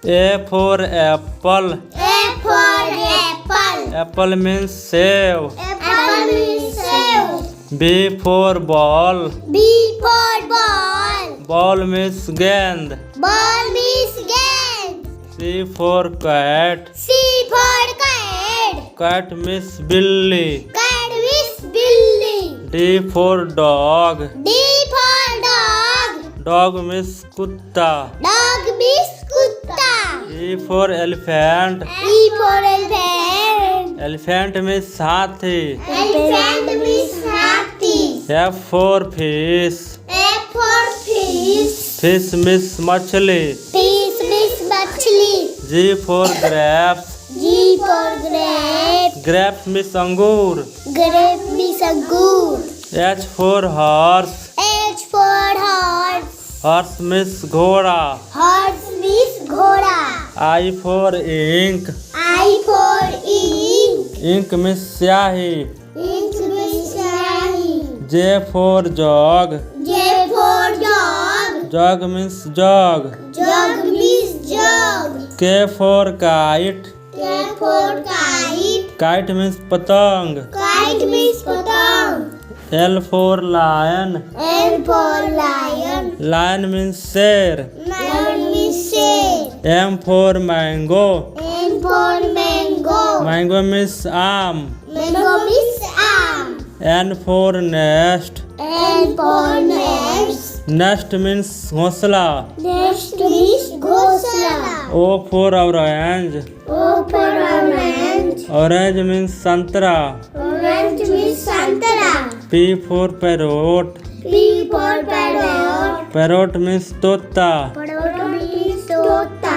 A for apple. A for apple. Apple means save. Apple means save. B for ball. B for ball. Ball means gend. Ball means game. C for cat. C for cat. Cat means billy. Cat means billy. D for dog. D for dog. Dog means kutta. Dog means kutta. E for elephant. E for elephant. Elephant means hathi. Elephant means hathi. F for fish. F for fish. Fish means machli. Fish means machli. G for grapes. G for grape. Grapes means angur. Grape means angur. H for horse. H for horse. Horse means ghoda. Horse means ghoda. I for ink. I for ink. Ink means स्याही. Ink means shahi. J for jog. J for jog. Jog means jog. Jog means jog. K for kite. K for kite. Kite means patang. Kite means patang. L for lion. L for lion. Lion means sher. Lion means sher. M for mango. M for mango. Mango means आम. Mango means आम. N for nest. N for nest. Nest means घोंसला. Nest means घोंसला. O for orange. O for orange. Orange means संतरा. Orange means संतरा. P for parrot. P for parrot. Parrot means तोता. Parrot means तोता.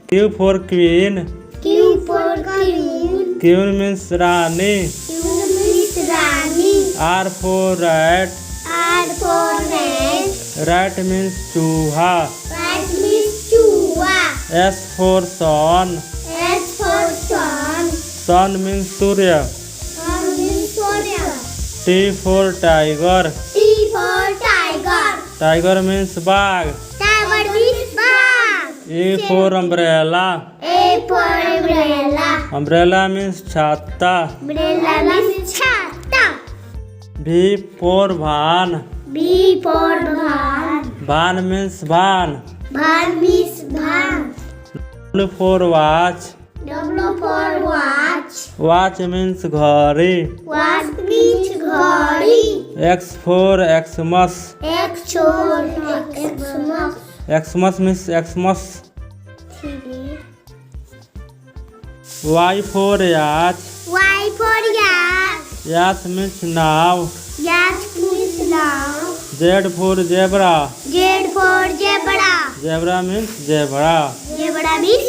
Q for queen. Q for queen. Queen means Rani. Q means Rani. R for rat. R for rat. Rat means चूहा. Rat means चूहा. S for sun. S for sun. Sun means Surya. Sun means Surya. T for tiger. T for tiger. Tiger means बाघ. Tiger means बाघ. E for umbrella. A for umbrella. Umbrella means छाता. Umbrella means छाता. V for van. B for van. Van means van. Van means van. W for watch. W for watch. Watch means घड़ी. Watch means घड़ी. X for Xmas. X for Xmas. Xmas means Xmas. Y for yacht. Y for yacht. Yacht means now. Yacht means now. Z for zebra. Z for zebra. Zebra means zebra. Zebra means